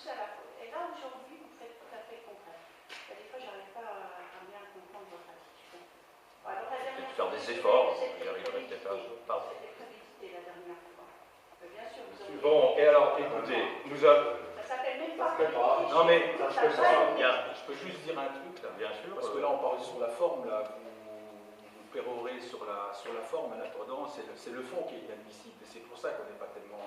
poussez à la faute. Et là, aujourd'hui, vous faites tout à fait le contraire. Et des fois, je n'arrive pas à bien comprendre votre attitude. Alors, la dernière faire des efforts, j'y arriverai peut-être un jour. Pardon. C'était prémédité la dernière fois. Bien sûr, vous avez... Bon, et alors, écoutez, nous avons... Ça s'appelle même pas... Non, mais Je peux juste dire un truc, là, bien sûr. parce que là, on parle sur la forme, là, vous pérorez sur la forme, en attendant, c'est le fond qui est inadmissible, et c'est pour ça qu'on n'est pas tellement...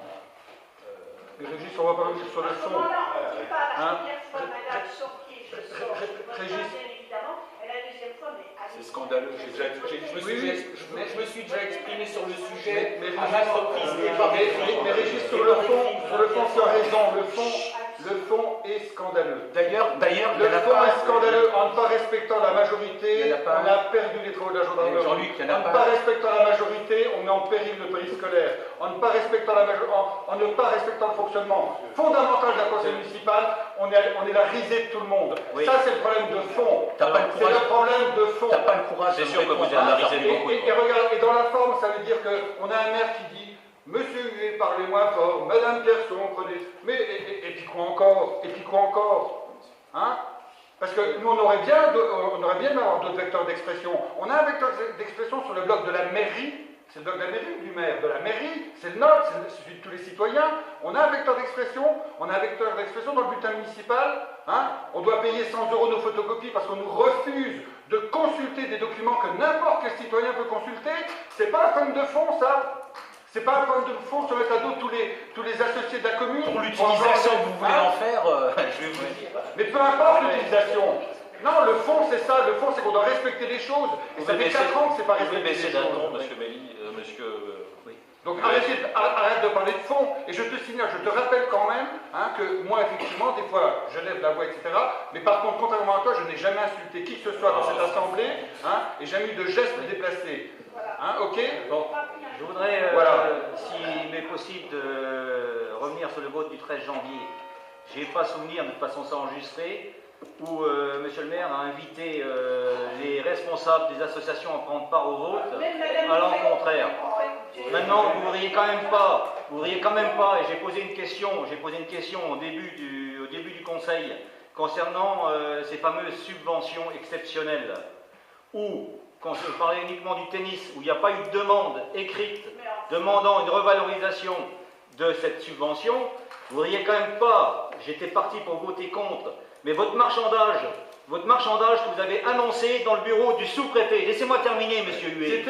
Mais Régis, on va parler sur le fond. Là, on ne dit pas la première fois, madame, sortez, je sors. Régis. Bien évidemment, et la deuxième fois, mais allez. C'est scandaleux. Je me suis déjà exprimé sur le sujet Mais à maintes reprises. Mais Régis, sur le fond, tu as raison. Le fond est scandaleux. D'ailleurs, Le fond est scandaleux. En ne pas respectant la majorité, Il y en a pas on a perdu les travaux de la gendarmerie. Jean-Luc, il y en a En ne pas. pas respectant la majorité, on met en péril le périscolaire. En ne pas respectant le fonctionnement fondamental d'un conseil municipal, on est la risée de tout le monde. Oui. Ça, c'est le problème de fond. T'as pas le C'est courage. le problème de fond. T'as pas le courage. C'est sûr que vous êtes la risée de beaucoup de Et monde. regarde, et dans la forme, ça veut dire qu'on a un maire qui dit Monsieur Huet, parlez-moi fort, Madame Pierson, prenez. Mais, et puis quoi encore? Et puis quoi encore? Hein? Parce que nous, on aurait bien aimé avoir d'autres vecteurs d'expression. On a un vecteur d'expression sur le bloc de la mairie. C'est le bloc de la mairie ou du maire? De la mairie, c'est le nôtre, c'est celui de tous les citoyens. On a un vecteur d'expression, dans le bulletin municipal. Hein? On doit payer 100 € nos photocopies parce qu'on nous refuse de consulter des documents que n'importe quel citoyen peut consulter. C'est pas un problème de fond, ça. C'est pas un problème de fond sur le dos tous les associés de la commune. Pour l'utilisation que vous voulez en faire, je vais vous le dire. Mais peu importe l'utilisation. Non, le fond, c'est ça. Le fond, c'est qu'on doit respecter les choses. Et ça fait 4 ans que c'est pas Vous pouvez respecté. baisser d'un ton, monsieur Belli, monsieur... Oui. Donc arrête de parler de fond. Et je te signale, je te rappelle quand même que moi, effectivement, des fois, je lève la voix, etc. Mais par contre, contrairement à toi, je n'ai jamais insulté qui que ce soit dans cette assemblée et jamais eu de gestes déplacés. Ok? Bon, je voudrais, s'il m'est possible, de revenir sur le vote du 13 janvier. Je n'ai pas souvenir, de toute façon c'est enregistré, où monsieur le maire a invité les responsables des associations à prendre part au vote, à l'encontraire. Maintenant, vous ne voudriez quand même pas, et j'ai posé une question au début du conseil, concernant ces fameuses subventions exceptionnelles, où, quand je parlais uniquement du tennis, où il n'y a pas eu de demande écrite demandant une revalorisation de cette subvention, vous ne voudriez quand même pas, j'étais parti pour voter contre, mais votre marchandage que vous avez annoncé dans le bureau du sous-préfet, laissez-moi terminer, monsieur Huet.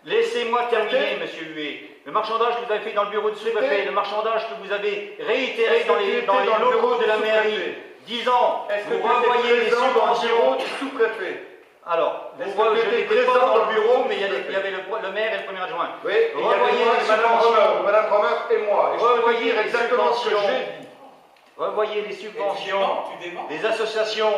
Laissez-moi terminer, monsieur Huet. Le marchandage que vous avez fait dans le bureau du sous-préfet, le marchandage que vous avez réitéré dans les locaux de la mairie, disant, vous renvoyez les subventions du sous-préfet. Alors, je n'étais pas dans le bureau, mais il y avait le maire et le premier adjoint. Oui, et il y avait Madame Romer et moi. Et je peux dire exactement ce que j'ai dit. Revoyez les subventions des associations,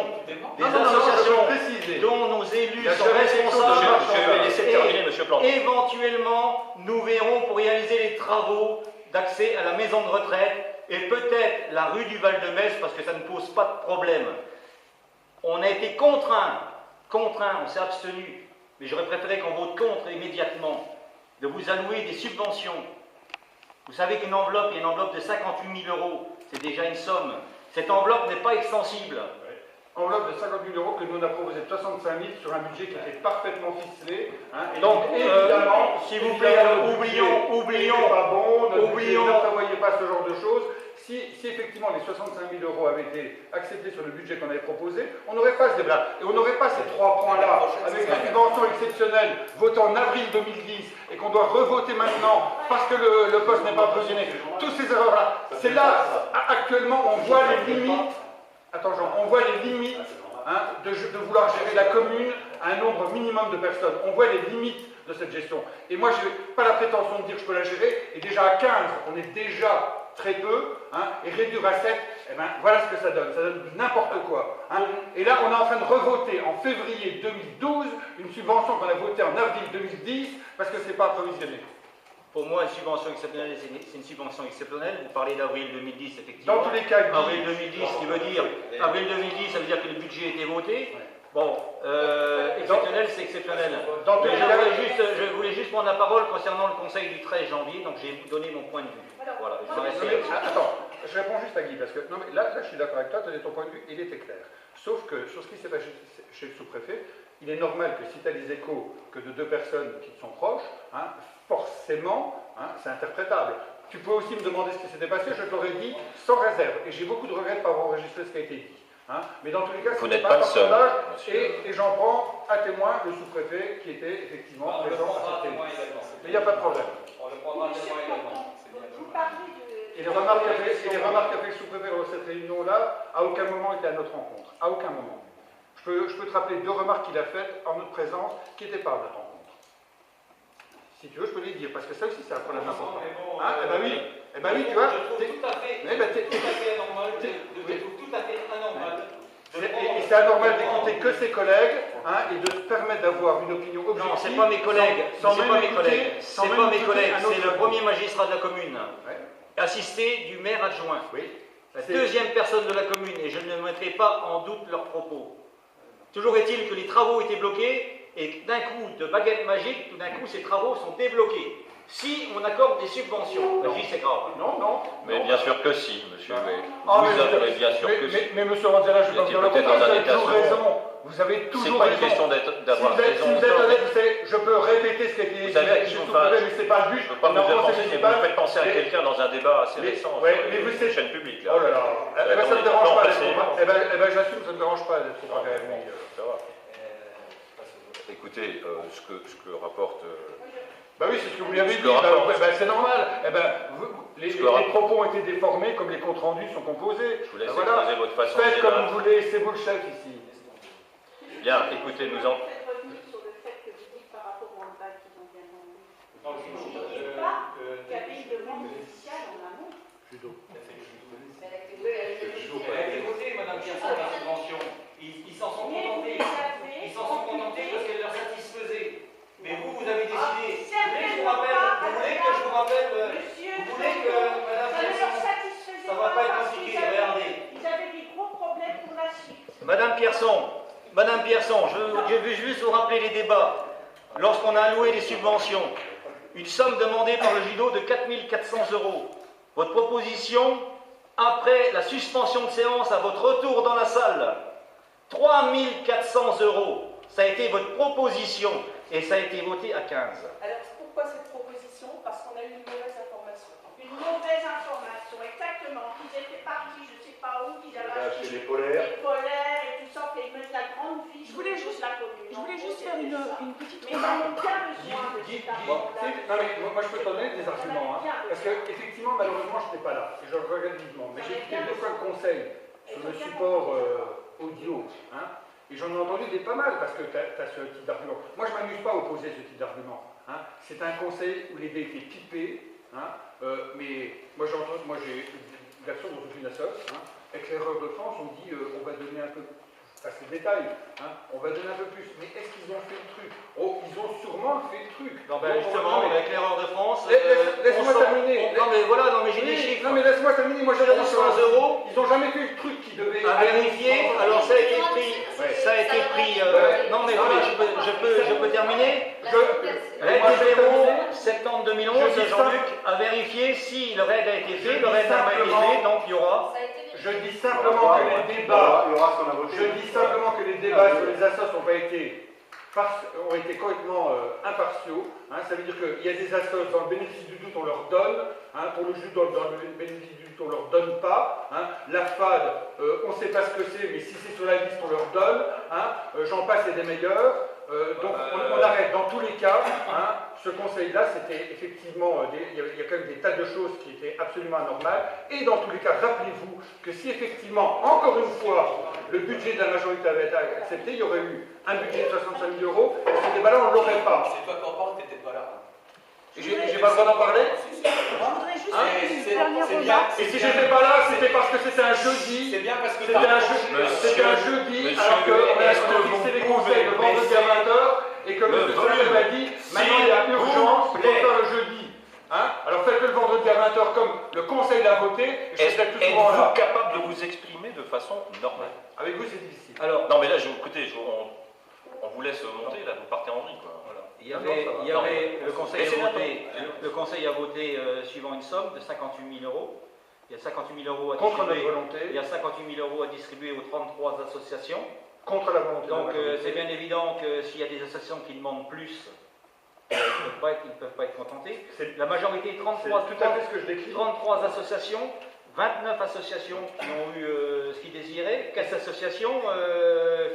préciser. dont nos élus La sont direction de responsables. Je vais laisser terminer, monsieur Plante. Éventuellement, nous verrons pour réaliser les travaux d'accès à la maison de retraite et peut-être la rue du Val-de-Metz, parce que ça ne pose pas de problème. On a été contraints, on s'est abstenu, mais j'aurais préféré qu'on vote contre immédiatement, de vous allouer des subventions. Vous savez qu'une enveloppe, il y a une enveloppe de 58 000 €, c'est déjà une somme. Cette enveloppe n'est pas extensible. Enveloppe de 50 000 € que nous on a proposé de 65 000 sur un budget qui était parfaitement ficelé. Et Donc, évidemment, s'il vous plaît, oublions, pas bon, ne prévoyez pas ce genre de choses. Si effectivement les 65 000 € avaient été acceptés sur le budget qu'on avait proposé, on n'aurait pas ce débat. Et on n'aurait pas ces 3 points-là, avec la subvention exceptionnelle votée en avril 2010 et qu'on doit revoter maintenant parce que le poste n'est pas provisionné. Toutes ces erreurs-là, c'est là, actuellement, on voit les limites. Attends, Jean, on voit les limites de vouloir gérer la commune à un nombre minimum de personnes. On voit les limites de cette gestion. Et moi, je n'ai pas la prétention de dire que je peux la gérer. Et déjà à 15, on est déjà très peu. Et réduire à 7, eh ben, voilà ce que ça donne. Ça donne n'importe quoi. Et là, on est en train de revoter en février 2012 une subvention qu'on a votée en avril 2010 parce que ce n'est pas approvisionné. Pour moi, une subvention exceptionnelle, c'est une subvention exceptionnelle. Vous parlez d'avril 2010, effectivement. Dans tous les cas, avril 2010, ce qui veut dire, avril 2010, ça veut dire que le budget était voté. Bon, exceptionnel, c'est exceptionnel. Mais je voulais juste prendre la parole concernant le conseil du 13 janvier, donc j'ai donné mon point de vue. Voilà, je vais rester. Attends, je réponds juste à Guy, parce que non, mais là je suis d'accord avec toi, ton point de vue, il était clair. Sauf que sur ce qui s'est passé chez le sous-préfet, il est normal que si tu as des échos que de deux personnes qui sont proches, hein, forcément, hein, c'est interprétable. Tu peux aussi me demander ce qui s'était passé, je te l'aurais dit sans réserve. Et j'ai beaucoup de regrets de ne pas avoir enregistré ce qui a été dit. Hein. Mais dans tous les cas, vous ce n'est n'êtes pas le seul. Et j'en prends à témoin le sous-préfet qui était effectivement présent à cette réunion. Mais il n'y a pas de problème. On le prendra témoin également. Vous parlez de... Et les remarques qu'a fait le sous-préfet dans cette réunion-là, à aucun moment étaient à notre rencontre. À aucun moment. Je peux te rappeler deux remarques qu'il a faites en notre présence qui n'étaient pas à notre rencontre. Si tu veux, je peux les dire, parce que ça aussi, c'est un problème important. Hein, eh ben oui, tu vois. Je trouve tout à fait anormal. Je trouve tout à fait anormal. Et c'est anormal d'écouter que ses collègues, hein, et de se permettre d'avoir une opinion objective. Non, c'est pas mes collègues. Sans C'est même pas mes écouter- collègues. sans C'est même pas mes écouter collègues. un autre C'est le avis. premier magistrat de la commune, Ouais. assisté du maire adjoint. Oui. La C'est- deuxième personne de la commune, et je ne mettrai pas en doute leurs propos. Toujours est-il que les travaux étaient bloqués, et d'un coup, de baguette magique, tout d'un coup, ces travaux sont débloqués. Si on accorde des subventions, je dis c'est grave. Non. Mais bien sûr que si, monsieur. Ah, Vous avez bien sûr que si. mais monsieur Ranzella, je Vous vais pas étiez vous dire le peut-être contraire, dans vous un avez état toujours second. raison. Vous avez C'est toujours pas une raison. question d'avoir Si raison. vous êtes honnête, je peux répéter ce qui a été Vous savez à qui chez vous le parlez. sous-préfet, mais c'est pas le but. Je ne veux pas On est en vous conseil offenser, mais vous municipal. me faites penser à Mais- quelqu'un dans un débat assez mais- récent ouais, sur mais vous les savez- chaînes publiques. Là. Oh là là. Eh ben, ça me dérange pas d'être Passez. Eh ben, j'assume, ça me dérange pas d'être trop avec lui. Ça va. Écoutez, ce que rapporte... Bah oui, c'est ce que vous lui avez Ce dit, que bah, rapporte. bah, c'est normal. Eh ben, les Ce que rapporte. propos ont été déformés comme les comptes rendus sont composés. Je vous laisse Bah, voilà. exposer votre façon de Faites comme débattre. vous voulez, c'est vous le chef ici. Bien, écoutez, nous en... Peut-être revenir sur le fait que vous dites par rapport au handball qu'ils ont bien demandé. Non, Vous ne disiez pas qu'il y avait une demande initiale en amont. Elle a été votée, Madame Pierson, la subvention. Ils s'en sont Mais vous contentés. les avez Ils s'en sont contentés parce qu'elle leur satisfaisait. Mais vous avez décidé. certainement Vous voulez que je vous rappelle, Monsieur, vous voulez que Madame ça ne leur Pierson. satisfaisait Ça va pas être parce compliqué, qu'ils avaient- regardez. Ils avaient des gros problèmes pour la suite. Madame Pierson, je veux juste vous rappeler les débats. Lorsqu'on a alloué les subventions, une somme demandée par le judo de 4 400 €. Votre proposition, après la suspension de séance à votre retour dans la salle, 3 400 €. Ça a été votre proposition et ça a été voté à 15. Alors pourquoi cette proposition? Parce qu'on a eu une mauvaise information. Une mauvaise information, exactement. Qu'ils étaient partis, je ne sais pas où, qu'ils avaient acheté les polaires. des polaires et tout ça, qu'ils mettent la grande fiche Je voulais au niveau juste- de la commune. Je voulais En juste gros, faire c'était ça. une petite Mais ils en ont bien besoin de Guy, cet bon, argent-là. non mais moi je peux te donner des arguments, hein, parce que effectivement malheureusement je n'étais pas là, et je le regrette vivement, mais j'ai écouté deux fois le conseil sur le support audio, hein, et j'en ai entendu des pas mal, parce que tu as ce type d'argument. Moi je ne m'amuse pas à opposer ce type d'argument, hein. C'est un conseil où l'idée était pipée, hein, mais moi j'ai une version dans toute une assoce, hein, éclaireurs de France, on dit on va donner un peu. Ça c'est le détail, hein. On va donner un peu plus. Mais est-ce qu'ils ont fait le truc? Oh, ils ont sûrement fait le truc. Non, ben Bon, justement, non, mais- avec l'erreur de France. Laisse-moi terminer. Non, mais voilà, non, mais j'ai des Oui, chiffres. non mais laisse-moi terminer, moi j'ai la 1100 €. Ils n'ont jamais fait le truc qui devait... À vérifier, alors ça a été pris. Ça a été pris. Non, mais voilà, je peux terminer. L'aide des Véros, septembre 2011, Je dis Jean-Luc a vérifié si le raid a été fait. Le raid n'a pas été fait, donc il y aura. Je dis simplement que les débats... Il y aura ce qu'on a voté. Je dis simplement que les débats sur les assos n'ont pas été... ont été complètement impartiaux. Hein. Ça veut dire qu'il y a des assos, dans le bénéfice du doute, on leur donne. Hein. Pour le judo, dans le bénéfice du doute, on leur donne pas. Hein. La FAD, on ne sait pas ce que c'est, mais si c'est sur la liste, on leur donne. Hein. J'en passe et des meilleurs. Donc on arrête. Dans tous les cas, hein, ce conseil-là, c'était effectivement, il y a quand même des tas de choses qui étaient absolument anormales. Et dans tous les cas, rappelez-vous que si effectivement, encore une fois, le budget de la majorité avait été accepté, il y aurait eu un budget de 65 000 €. Et ce débat-là, on ne l'aurait pas. C'est toi qui en parles, t'étais pas là. J'ai pas le droit d'en parler? Je voudrais juste Hein, faire une dernière c'est bien. remarque. Et si j'étais pas là, c'était parce que c'était un jeudi. C'est bien parce que C'était un jeudi, Monsieur, alors qu'on a est-ce que vous fixé les pouvez conseils le vendredi à 20h et que le le volume, Seigneur m'a dit maintenant il y a s'il urgence, vous il faut plaît. faire le jeudi. Hein, alors faites-le le vendredi à 20h comme le conseil l'a voté, et je serai plus souvent Êtes-vous là. capable de vous exprimer de façon normale? Avec vous, c'est difficile. Alors, Non, mais là, écoutez, on vous laisse monter, là, vous partez en vrille, quoi. Voilà. il y avait le conseil Laissez-moi a voté, suivant une somme de 58 000 €. Il y a 58 000 euros à contre notre distribuer. volonté, Il y a 58 000 euros à distribuer aux 33 associations. contre la volonté. Donc de la majorité. c'est bien évident que s'il y a des associations qui demandent plus, ils ne peuvent pas être contentés. C'est La majorité, c'est 33, tout à fait ce que je décris. 33 associations, 29 associations qui ont eu ce qu'ils désiraient, 4 associations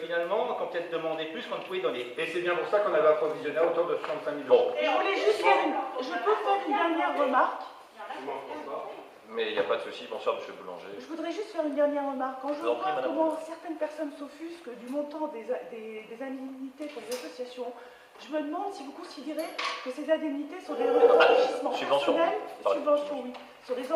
finalement qui ont peut-être demandé plus qu'on ne pouvait donner. Et c'est bien pour ça qu'on avait approvisionné à hauteur de 65 000 euros. Et je voulais juste faire je peux faire une dernière remarque. Mais il n'y a pas de souci. Bonsoir, monsieur Boulanger. Je voudrais juste faire une dernière remarque. Quand je vous en prie, vois madame. comment certaines personnes s'offusquent du montant des indemnités pour les associations, je me demande si vous considérez que ces indemnités sont des enrichissements Subvention. personnels, Pardon. subventions, oui, sur des